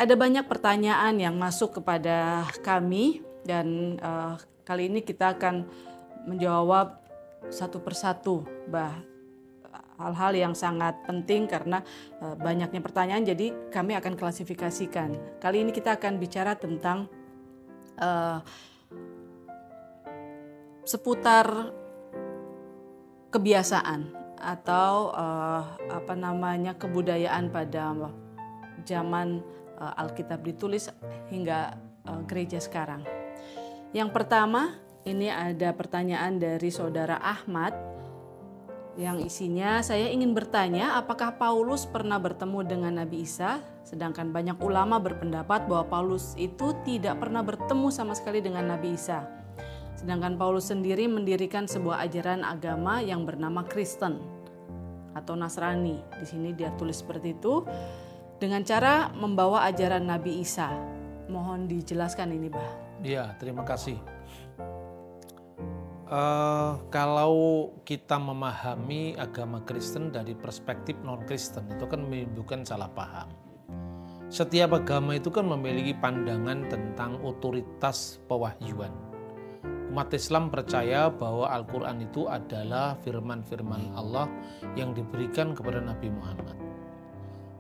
Ada banyak pertanyaan yang masuk kepada kami dan kali ini kita akan menjawab satu persatu, hal-hal yang sangat penting karena banyaknya pertanyaan, jadi kami akan klasifikasikan. Kali ini kita akan bicara tentang seputar kebiasaan atau kebudayaan pada zaman Alkitab ditulis hingga gereja sekarang. Yang pertama, ini ada pertanyaan dari saudara Ahmad yang isinya, saya ingin bertanya apakah Paulus pernah bertemu dengan Nabi Isa, sedangkan banyak ulama berpendapat bahwa Paulus itu tidak pernah bertemu sama sekali dengan Nabi Isa. Sedangkan Paulus sendiri mendirikan sebuah ajaran agama yang bernama Kristen atau Nasrani. Di sini dia tulis seperti itu, dengan cara membawa ajaran Nabi Isa. Mohon dijelaskan ini, Bah. Ya, terima kasih. Kalau kita memahami agama Kristen dari perspektif non-Kristen, itu kan menimbulkan salah paham. Setiap agama itu kan memiliki pandangan tentang otoritas pewahyuan. Umat Islam percaya bahwa Al-Quran itu adalah firman-firman Allah yang diberikan kepada Nabi Muhammad.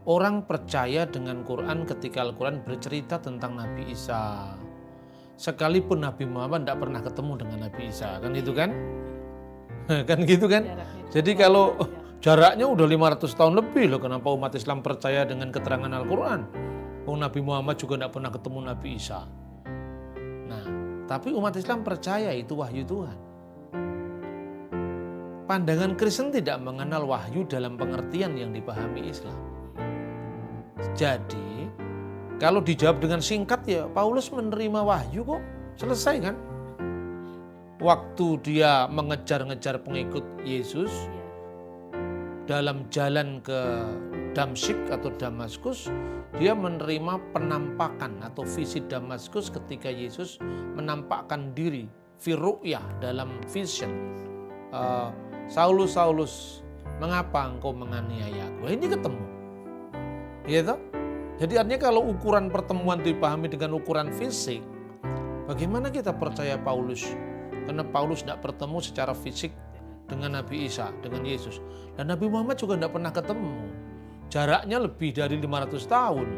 Orang percaya dengan Quran ketika Al-Quran bercerita tentang Nabi Isa. Sekalipun Nabi Muhammad tidak pernah ketemu dengan Nabi Isa, kan itu kan? Kan gitu kan? Jadi kalau jaraknya udah 500 tahun lebih loh, kenapa umat Islam percaya dengan keterangan Al-Quran? Nabi Muhammad juga tidak pernah ketemu Nabi Isa. Nah, tapi umat Islam percaya itu wahyu Tuhan. Pandangan Kristen tidak mengenal wahyu dalam pengertian yang dipahami Islam. Jadi, kalau dijawab dengan singkat ya, Paulus menerima wahyu kok, selesai kan? Waktu dia mengejar-ngejar pengikut Yesus dalam jalan ke Damsyik atau Damaskus, dia menerima penampakan atau visi Damaskus ketika Yesus menampakkan diri, firu'yah dalam vision. Saulus, Saulus, mengapa engkau menganiaya aku? Ini ketemu. Gitu? Jadi artinya kalau ukuran pertemuan dipahami dengan ukuran fisik, bagaimana kita percaya Paulus? Karena Paulus tidak bertemu secara fisik dengan Nabi Isa, dengan Yesus. Dan Nabi Muhammad juga tidak pernah ketemu. Jaraknya lebih dari 500 tahun.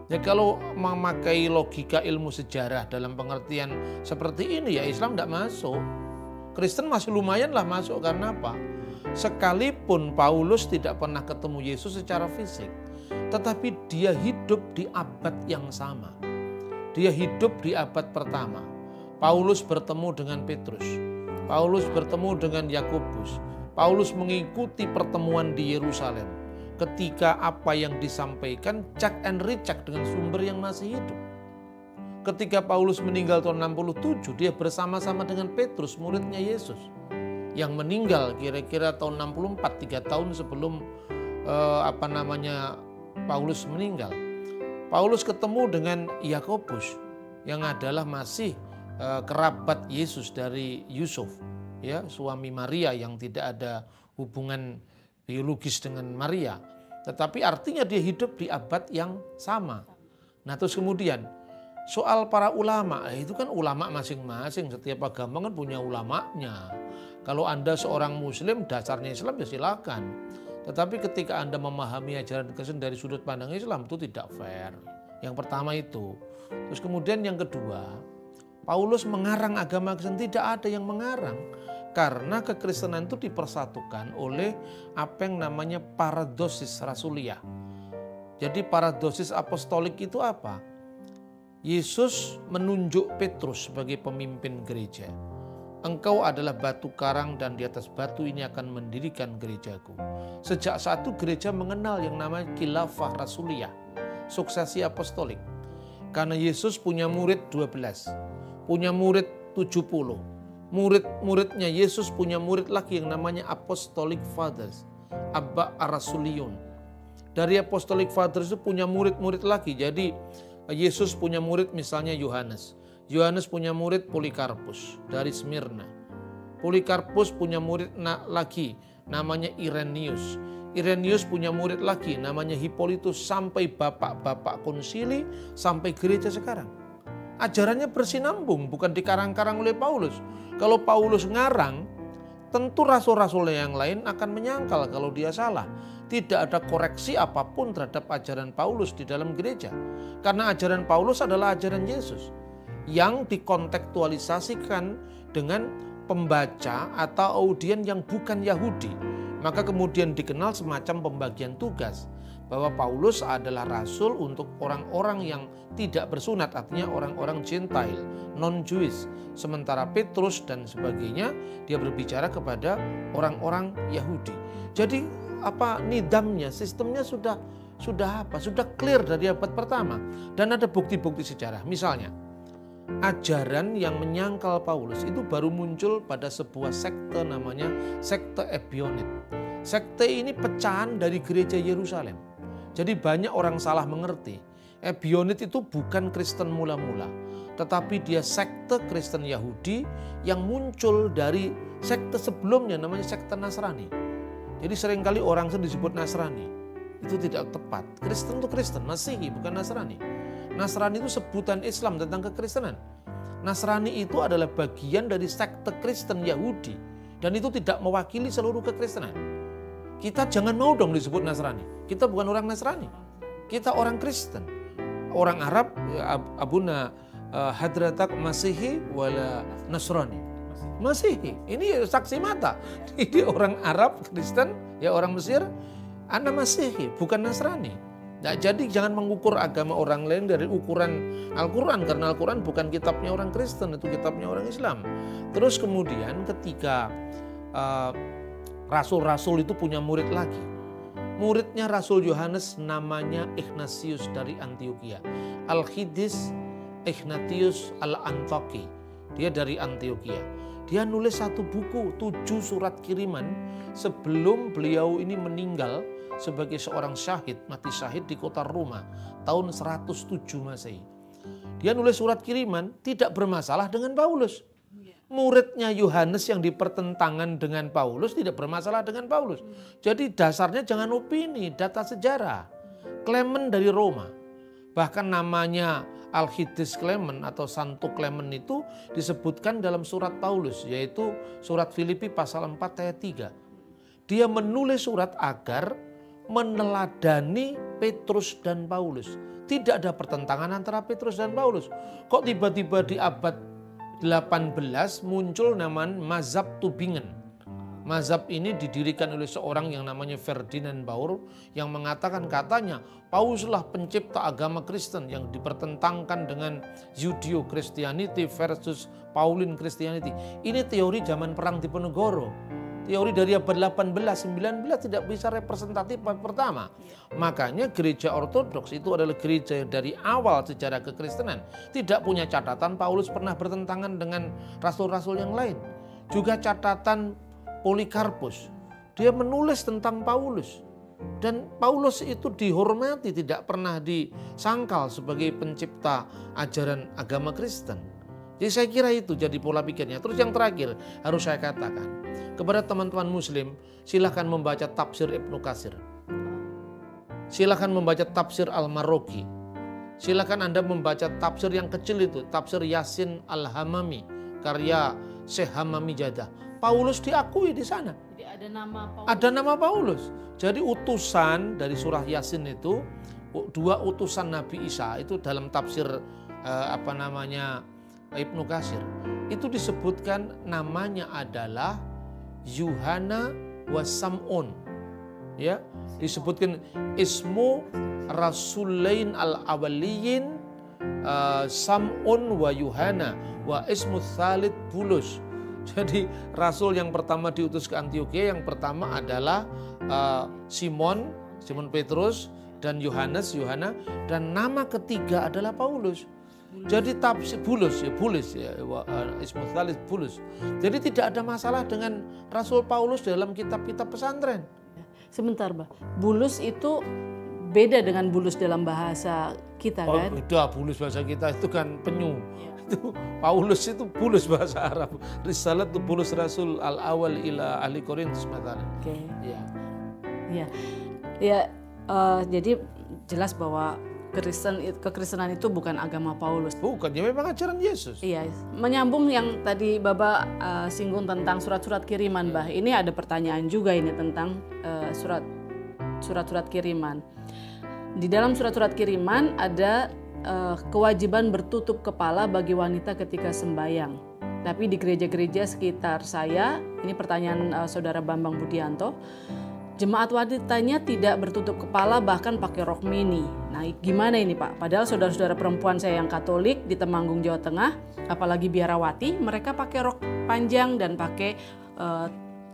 Ya kalau memakai logika ilmu sejarah dalam pengertian seperti ini, ya Islam tidak masuk. Kristen masih lumayan lah masuk, karena apa? Sekalipun Paulus tidak pernah ketemu Yesus secara fisik, tetapi dia hidup di abad yang sama. Dia hidup di abad pertama. Paulus bertemu dengan Petrus. Paulus bertemu dengan Yakobus. Paulus mengikuti pertemuan di Yerusalem. Ketika apa yang disampaikan check and recheck dengan sumber yang masih hidup. Ketika Paulus meninggal tahun 67, dia bersama-sama dengan Petrus, muridnya Yesus, yang meninggal kira-kira tahun 64, 3 tahun sebelum Paulus meninggal. Paulus ketemu dengan Yakobus yang adalah masih kerabat Yesus dari Yusuf, ya, suami Maria yang tidak ada hubungan biologis dengan Maria, tetapi artinya dia hidup di abad yang sama. Nah, terus kemudian soal para ulama, itu kan ulama masing-masing, setiap agama kan punya ulamanya. Kalau Anda seorang muslim, dasarnya Islam ya silakan. Tetapi ketika Anda memahami ajaran Kristen dari sudut pandang Islam, itu tidak fair. Yang pertama itu. Terus kemudian yang kedua, Paulus mengarang agama Kristen, tidak ada yang mengarang. Karena kekristenan itu dipersatukan oleh apa yang namanya paradosis rasuliah. Jadi paradosis apostolik itu apa? Yesus menunjuk Petrus sebagai pemimpin gereja. Engkau adalah batu karang dan di atas batu ini akan mendirikan gerejaku. Sejak saat itu gereja mengenal yang namanya khilafah rasuliah, suksesi apostolik. Karena Yesus punya murid 12, punya murid 70. Murid-muridnya Yesus punya murid lagi yang namanya Apostolic Fathers, Abba Arasulion. Dari Apostolic Fathers itu punya murid-murid lagi. Jadi Yesus punya murid misalnya Yohanes. Yohanes punya murid Polikarpus dari Smyrna. Polikarpus punya murid lagi namanya Irenaeus. Irenaeus punya murid lagi namanya Hippolytus, sampai bapak-bapak konsili, sampai gereja sekarang. Ajarannya bersinambung, bukan dikarang-karang oleh Paulus. Kalau Paulus ngarang, tentu rasul-rasul yang lain akan menyangkal kalau dia salah. Tidak ada koreksi apapun terhadap ajaran Paulus di dalam gereja. Karena ajaran Paulus adalah ajaran Yesus yang dikontekstualisasikan dengan pembaca atau audien yang bukan Yahudi. Maka kemudian dikenal semacam pembagian tugas bahwa Paulus adalah rasul untuk orang-orang yang tidak bersunat, artinya orang-orang Gentile, non-Jewish. Sementara Petrus dan sebagainya dia berbicara kepada orang-orang Yahudi. Jadi nidamnya, sistemnya sudah clear dari abad pertama, dan ada bukti-bukti sejarah. Misalnya, ajaran yang menyangkal Paulus itu baru muncul pada sebuah sekte namanya sekte Ebionit. Sekte ini pecahan dari gereja Yerusalem. Jadi banyak orang salah mengerti. Ebionit itu bukan Kristen mula-mula, tetapi dia sekte Kristen Yahudi yang muncul dari sekte sebelumnya namanya sekte Nasrani. Jadi seringkali orang disebut Nasrani. Itu tidak tepat. Kristen itu Kristen, Masihi bukan Nasrani. Nasrani itu sebutan Islam tentang kekristenan. Nasrani itu adalah bagian dari sekte Kristen Yahudi. Dan itu tidak mewakili seluruh kekristenan. Kita jangan mau dong disebut Nasrani. Kita bukan orang Nasrani. Kita orang Kristen. Orang Arab, Abuna Hadratak Masihi wala Nasrani. Masihi, ini saksi mata. Ini orang Arab, Kristen, ya orang Mesir, Anda Masihi, bukan Nasrani. Nah, jadi jangan mengukur agama orang lain dari ukuran Al-Quran, karena Al-Quran bukan kitabnya orang Kristen, itu kitabnya orang Islam. Terus kemudian ketika rasul-rasul itu punya murid lagi. Muridnya Rasul Yohanes namanya Ignatius dari Antioquia. Al-Khidis Ignatius Al-Antoki. Dia dari Antioquia. Dia nulis satu buku, 7 surat kiriman sebelum beliau ini meninggal sebagai seorang syahid, mati syahid di kota Roma tahun 107 Masehi. Dia nulis surat kiriman tidak bermasalah dengan Paulus. Muridnya Yohanes yang dipertentangan dengan Paulus tidak bermasalah dengan Paulus. Jadi dasarnya jangan opini, data sejarah. Clement dari Roma. Bahkan namanya Al-Khidis Clement atau Santo Clement itu disebutkan dalam surat Paulus, yaitu surat Filipi pasal 4 ayat 3. Dia menulis surat agar meneladani Petrus dan Paulus. Tidak ada pertentangan antara Petrus dan Paulus. Kok tiba-tiba di abad 18 muncul nama Mazhab Tubingen. Mazhab ini didirikan oleh seorang yang namanya Ferdinand Baur yang mengatakan katanya Pauluslah pencipta agama Kristen yang dipertentangkan dengan Judeo Christianity versus Pauline Christianity. Ini teori zaman perang Diponegoro. Teori dari abad 18, 19 tidak bisa representatif pertama. Makanya gereja ortodoks itu adalah gereja dari awal sejarah kekristenan. Tidak punya catatan Paulus pernah bertentangan dengan rasul-rasul yang lain. Juga catatan Polikarpus. Dia menulis tentang Paulus. Dan Paulus itu dihormati, tidak pernah disangkal sebagai pencipta ajaran agama Kristen. Jadi saya kira itu jadi pola pikirnya. Terus yang terakhir harus saya katakan kepada teman-teman muslim, silahkan membaca tafsir Ibnu Katsir. Silahkan membaca tafsir Al-Maroki. Silahkan Anda membaca tafsir yang kecil itu, tafsir Yasin Al-Hamami, karya Syekh Hamami Jadah. Paulus diakui di sana. Jadi ada nama Paulus. Ada nama Paulus. Jadi utusan dari surah Yasin itu, 2 utusan Nabi Isa itu dalam tafsir Ibnu Katsir itu disebutkan namanya adalah Yuhana wa Sam'un. Ya, disebutkan ismu Rasulain al-awaliyin Sam'un wa Yuhana wa ismu Tsalits Bulus. Jadi rasul yang pertama diutus ke Antioquia yang pertama adalah Simon Petrus dan Yohana, dan nama ketiga adalah Paulus. Jadi tafsir Bulus ismu Tsalits Bulus. Jadi tidak ada masalah dengan Rasul Paulus dalam kitab-kitab pesantren. Sebentar, Mbak. Bulus itu beda dengan bulus dalam bahasa kita kan? Beda, bulus bahasa kita itu kan penyu. Itu Paulus itu bulus bahasa Arab. Risalat itu bulus Rasul al-awal ila ahli Korintus mathalan. Oke. Ya. Ya, ya, jadi jelas bahwa kekristenan itu bukan agama Paulus. Bukan, ya memang ajaran Yesus. Iya, menyambung yang tadi Bapak singgung tentang surat-surat kiriman, Bah. Ini ada pertanyaan juga ini tentang surat-surat kiriman. Di dalam surat-surat kiriman ada kewajiban bertutup kepala bagi wanita ketika sembahyang. Tapi di gereja-gereja sekitar saya, ini pertanyaan Saudara Bambang Budianto, jemaat wanitanya tidak bertutup kepala, bahkan pakai rok mini. Nah, gimana ini Pak? Padahal saudara-saudara perempuan saya yang Katolik di Temanggung, Jawa Tengah, apalagi biarawati, mereka pakai rok panjang dan pakai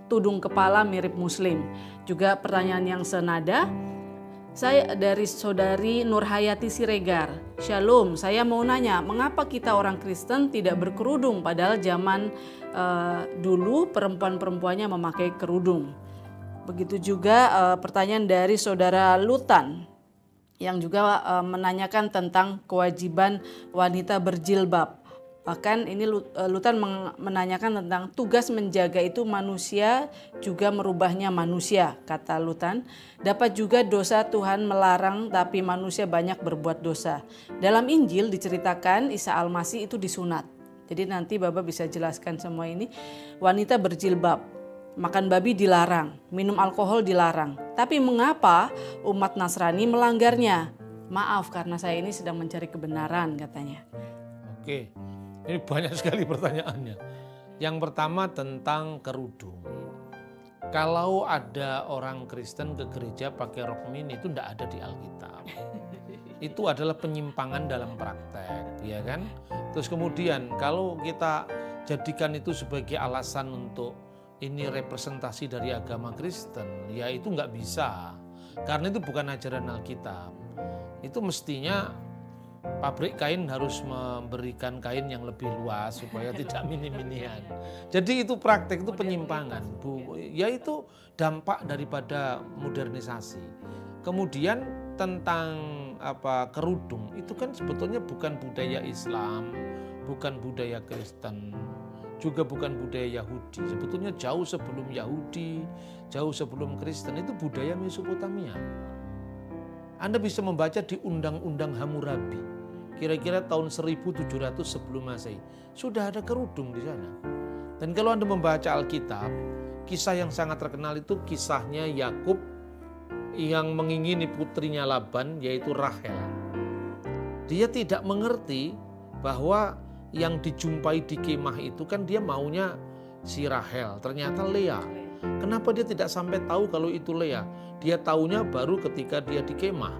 tudung kepala mirip Muslim. Juga pertanyaan yang senada, saya dari Saudari Nurhayati Siregar. Shalom, saya mau nanya, mengapa kita orang Kristen tidak berkerudung padahal zaman dulu perempuan-perempuannya memakai kerudung? Begitu juga pertanyaan dari Saudara Lutan yang juga menanyakan tentang kewajiban wanita berjilbab. Bahkan ini Lutan menanyakan tentang tugas menjaga itu manusia juga merubahnya manusia, kata Lutan. Dapat juga dosa Tuhan melarang tapi manusia banyak berbuat dosa. Dalam Injil diceritakan Isa Al-Masih itu disunat. Jadi nanti Bapak bisa jelaskan semua ini. Wanita berjilbab, makan babi dilarang, minum alkohol dilarang. Tapi mengapa umat Nasrani melanggarnya? Maaf karena saya ini sedang mencari kebenaran, katanya. Oke. Ini banyak sekali pertanyaannya. Yang pertama tentang kerudung. Kalau ada orang Kristen ke gereja pakai rok mini itu tidak ada di Alkitab. Itu adalah penyimpangan dalam praktek, ya kan? Terus kemudian kalau kita jadikan itu sebagai alasan untuk ini representasi dari agama Kristen, ya itu nggak bisa. Karena itu bukan ajaran Alkitab. Itu mestinya pabrik kain harus memberikan kain yang lebih luas supaya tidak mini-minian. Jadi itu praktek, itu penyimpangan, Bu. Ya itu dampak daripada modernisasi. Kemudian tentang kerudung, itu kan sebetulnya bukan budaya Islam, bukan budaya Kristen, juga bukan budaya Yahudi. Sebetulnya jauh sebelum Yahudi, jauh sebelum Kristen, itu budaya Mesopotamia. Anda bisa membaca di Undang-Undang Hammurabi. Kira-kira tahun 1700 sebelum Masehi. Sudah ada kerudung di sana. Dan kalau Anda membaca Alkitab, kisah yang sangat terkenal itu kisahnya Yakub yang mengingini putrinya Laban, yaitu Rahel. Dia tidak mengerti bahwa yang dijumpai di kemah itu kan dia maunya si Rahel, ternyata Lea. Kenapa dia tidak sampai tahu kalau itu Lea? Dia taunya baru ketika dia di kemah.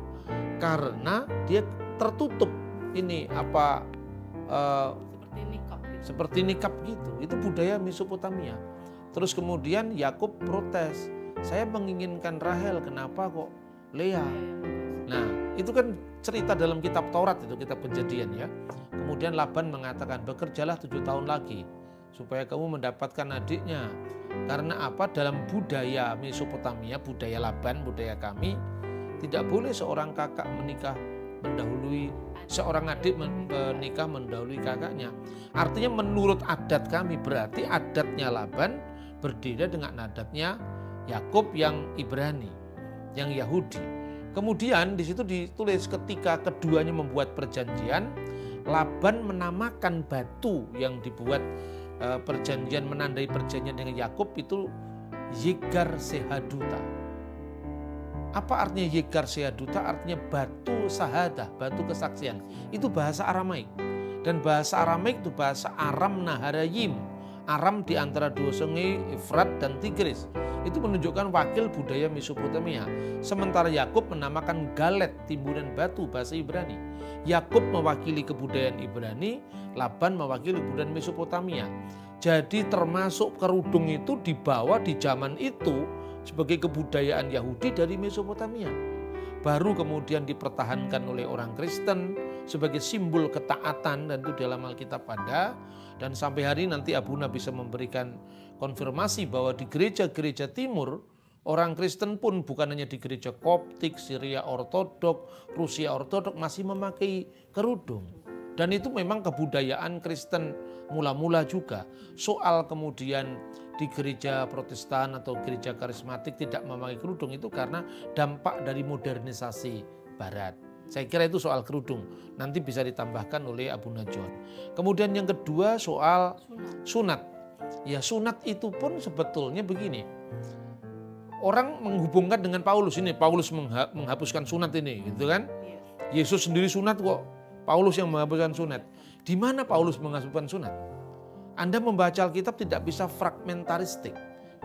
Karena dia tertutup ini seperti nikab gitu. Itu budaya Mesopotamia. Terus kemudian Yakub protes, saya menginginkan Rahel, kenapa kok Lea? Nah, itu kan cerita dalam kitab Taurat, itu kitab Kejadian ya. Kemudian Laban mengatakan, bekerjalah 7 tahun lagi supaya kamu mendapatkan adiknya. Karena apa? Dalam budaya Mesopotamia, budaya Laban, budaya kami, tidak boleh seorang kakak menikah mendahului, seorang adik menikah mendahului kakaknya. Artinya menurut adat kami, berarti adatnya Laban berbeda dengan adatnya Yakub yang Ibrani, yang Yahudi. Kemudian di situ ditulis ketika keduanya membuat perjanjian, Laban menamakan batu yang dibuat perjanjian, menandai perjanjian dengan Yakub itu Yegar Sehaduta. Apa artinya Yegar Sehaduta? Artinya batu sahadah, batu kesaksian. Itu bahasa Aramaik. Dan bahasa Aramaik itu bahasa Aram Naharayim. Aram di antara dua sungai Efrat dan Tigris. Itu menunjukkan wakil budaya Mesopotamia. Sementara Yakub menamakan Galet, timbunan batu, bahasa Ibrani. Yakub mewakili kebudayaan Ibrani, Laban mewakili kebudayaan Mesopotamia. Jadi termasuk kerudung itu dibawa di zaman itu sebagai kebudayaan Yahudi dari Mesopotamia. Baru kemudian dipertahankan oleh orang Kristen sebagai simbol ketaatan, dan itu dalam Alkitab ada. Dan sampai hari nanti Abuna bisa memberikan konfirmasi bahwa di gereja-gereja timur, orang Kristen pun bukan hanya di gereja Koptik, Syria Ortodok, Rusia Ortodok masih memakai kerudung. Dan itu memang kebudayaan Kristen mula-mula juga. Soal kemudian di gereja Protestan atau gereja karismatik tidak memakai kerudung itu karena dampak dari modernisasi Barat. Saya kira itu soal kerudung. Nanti bisa ditambahkan oleh Abuna John. Kemudian yang kedua soal sunat. Ya sunat itu pun sebetulnya begini. Orang menghubungkan dengan Paulus ini. Paulus menghapuskan sunat ini gitu kan. Yesus sendiri sunat kok. Paulus yang menghapuskan sunat. Di mana Paulus menghapuskan sunat? Anda membaca Alkitab tidak bisa fragmentaristik.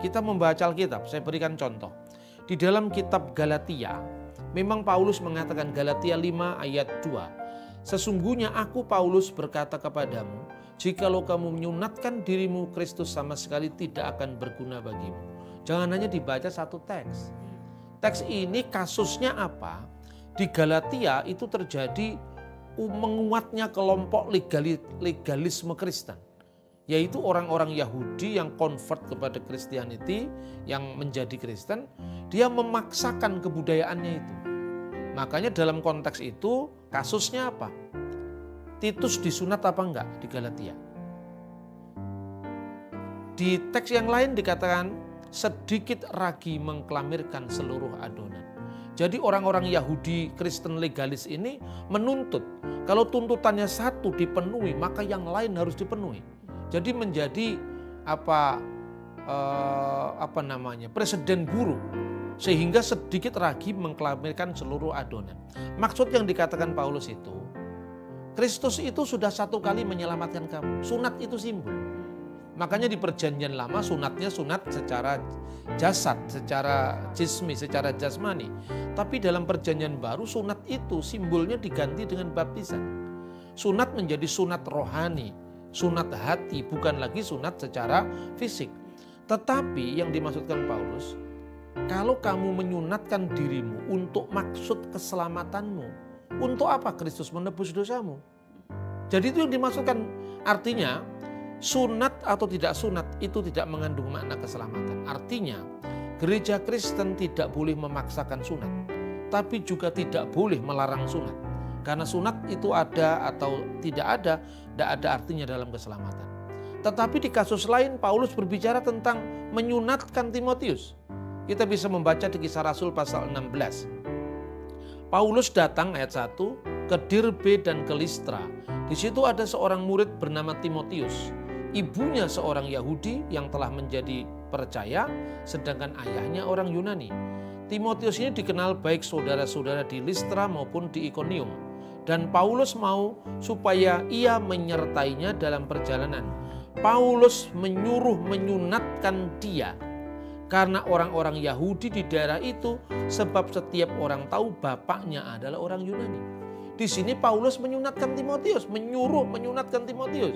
Kita membaca Alkitab, saya berikan contoh. Di dalam kitab Galatia, memang Paulus mengatakan Galatia 5 ayat 2. Sesungguhnya aku Paulus berkata kepadamu, jikalau kamu menyunatkan dirimu, Kristus sama sekali tidak akan berguna bagimu. Jangan hanya dibaca satu teks. Teks ini kasusnya apa? Di Galatia itu terjadi menguatnya kelompok legalisme Kristen, yaitu orang-orang Yahudi yang convert kepada Christianity, yang menjadi Kristen, dia memaksakan kebudayaannya itu. Makanya dalam konteks itu kasusnya apa? Titus disunat apa enggak di Galatia? Di teks yang lain dikatakan sedikit ragi mengklamirkan seluruh adonan. Jadi orang-orang Yahudi Kristen legalis ini menuntut kalau tuntutannya satu dipenuhi maka yang lain harus dipenuhi. Jadi menjadi presiden buruk sehingga sedikit ragi mengklamirkan seluruh adonan. Maksud yang dikatakan Paulus itu Kristus itu sudah satu kali menyelamatkan kamu. Sunat itu simbol. Makanya di perjanjian lama sunatnya sunat secara jasad, secara jismi, secara jasmani. Tapi dalam perjanjian baru sunat itu simbolnya diganti dengan baptisan. Sunat menjadi sunat rohani, sunat hati, bukan lagi sunat secara fisik. Tetapi yang dimaksudkan Paulus, kalau kamu menyunatkan dirimu untuk maksud keselamatanmu, untuk apa Kristus menebus dosamu? Jadi itu yang dimaksudkan, artinya sunat atau tidak sunat itu tidak mengandung makna keselamatan. Artinya gereja Kristen tidak boleh memaksakan sunat, tapi juga tidak boleh melarang sunat. Karena sunat itu ada atau tidak ada artinya dalam keselamatan. Tetapi di kasus lain Paulus berbicara tentang menyunatkan Timotius. Kita bisa membaca di Kisah Rasul pasal 16. Paulus datang ayat 1 ke Derbe dan ke Listra. Di situ ada seorang murid bernama Timotius. Ibunya seorang Yahudi yang telah menjadi percaya, sedangkan ayahnya orang Yunani. Timotius ini dikenal baik saudara-saudara di Listra maupun di Ikonium. Dan Paulus mau supaya ia menyertainya dalam perjalanan. Paulus menyuruh menyunatkan dia. Karena orang-orang Yahudi di daerah itu, sebab setiap orang tahu bapaknya adalah orang Yunani. Di sini Paulus menyunatkan Timotius, menyuruh menyunatkan Timotius.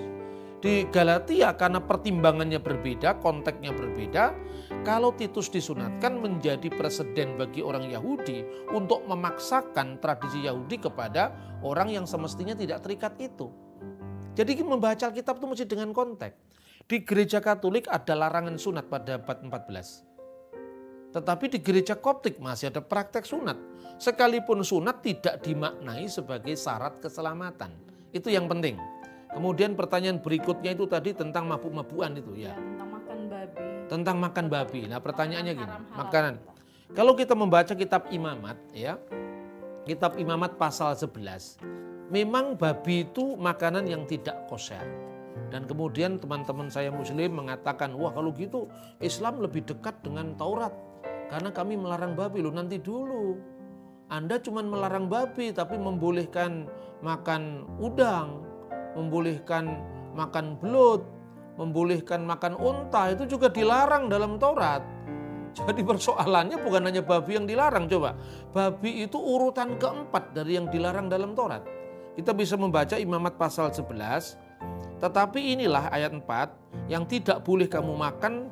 Di Galatia karena pertimbangannya berbeda, konteksnya berbeda, kalau Titus disunatkan menjadi presiden bagi orang Yahudi untuk memaksakan tradisi Yahudi kepada orang yang semestinya tidak terikat itu. Jadi membaca Alkitab itu mesti dengan konteks. Di gereja Katolik ada larangan sunat pada abad 14. Tetapi di gereja Koptik masih ada praktek sunat. Sekalipun sunat tidak dimaknai sebagai syarat keselamatan. Itu yang penting. Kemudian pertanyaan berikutnya itu tadi tentang mabuk-mabukan itu ya. Tentang makan babi. Tentang makan babi. Nah pertanyaannya gini, makanan. Kalau kita membaca kitab Imamat ya, kitab Imamat pasal 11, memang babi itu makanan yang tidak kosher. Dan kemudian teman-teman saya Muslim mengatakan, wah kalau gitu Islam lebih dekat dengan Taurat. Karena kami melarang babi. Loh nanti dulu, Anda cuma melarang babi tapi membolehkan makan udang, membolehkan makan belut, membolehkan makan unta, itu juga dilarang dalam Taurat. Jadi persoalannya bukan hanya babi yang dilarang, coba. Babi itu urutan keempat dari yang dilarang dalam Taurat. Kita bisa membaca Imamat pasal 11, tetapi inilah ayat 4, yang tidak boleh kamu makan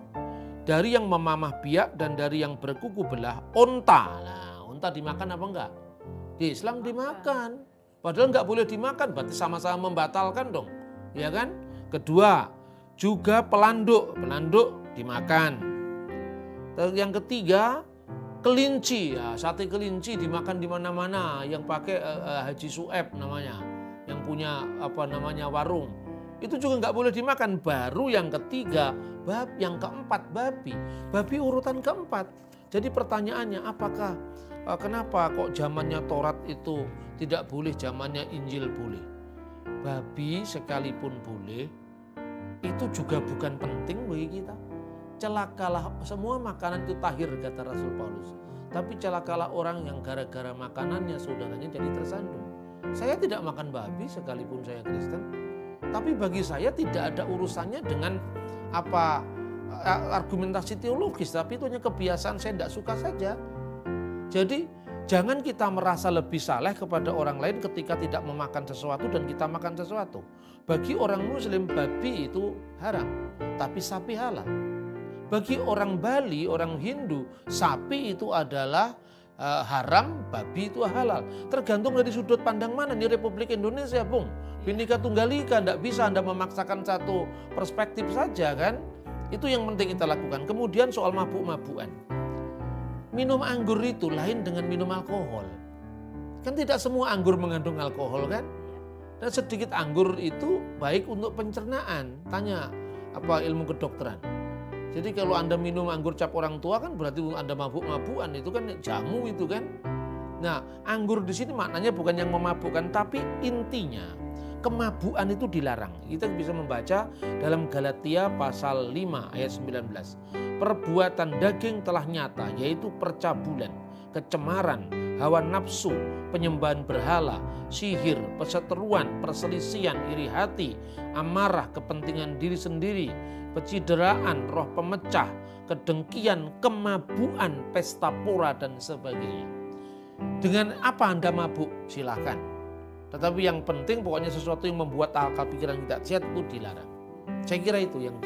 dari yang memamah biak dan dari yang berkuku belah, unta. Nah, unta dimakan apa enggak? Di Islam dimakan. Padahal nggak boleh dimakan, berarti sama-sama membatalkan dong, ya kan? Kedua, juga pelanduk dimakan. Yang ketiga, Kelinci, ya, sate kelinci dimakan di mana-mana, yang pakai Haji Sueb namanya, yang punya warung. Itu juga nggak boleh dimakan. Baru yang ketiga, yang keempat babi. Babi urutan keempat. Jadi pertanyaannya, kenapa kok zamannya Taurat itu tidak boleh, zamannya Injil boleh? Babi sekalipun boleh, itu juga bukan penting bagi kita. Celakalah, semua makanan itu tahir, kata Rasul Paulus. Tapi celakalah orang yang gara-gara makanannya saudaranya jadi tersandung. Saya tidak makan babi sekalipun saya Kristen. Tapi bagi saya tidak ada urusannya dengan argumentasi teologis. Tapi itu hanya kebiasaan, saya tidak suka saja. Jadi jangan kita merasa lebih saleh kepada orang lain ketika tidak memakan sesuatu dan kita makan sesuatu. Bagi orang Muslim, babi itu haram, tapi sapi halal. Bagi orang Bali, orang Hindu, sapi itu adalah haram, babi itu halal. Tergantung dari sudut pandang mana. Di Republik Indonesia, Bung, Bhinneka Tunggal Ika, tidak bisa Anda memaksakan satu perspektif saja kan. Itu yang penting kita lakukan. Kemudian soal mabuk-mabukan. Minum anggur itu lain dengan minum alkohol. Kan tidak semua anggur mengandung alkohol kan. Dan sedikit anggur itu baik untuk pencernaan. Tanya ilmu kedokteran. Jadi kalau Anda minum anggur cap orang tua kan berarti Anda mabuk-mabukan, itu kan jamu itu kan. Nah, anggur di sini maknanya bukan yang memabukkan, tapi intinya kemabukan itu dilarang. Kita bisa membaca dalam Galatia pasal 5 ayat 19. Perbuatan daging telah nyata, yaitu percabulan, kecemaran, hawa nafsu, penyembahan berhala, sihir, perseteruan, perselisihan, iri hati, amarah, kepentingan diri sendiri, pecideraan, roh pemecah, kedengkian, kemabukan, pesta pora, dan sebagainya. Dengan apa Anda mabuk? Silakan. Tetapi yang penting pokoknya sesuatu yang membuat akal pikiran kita sehat itu dilarang. Saya kira itu yang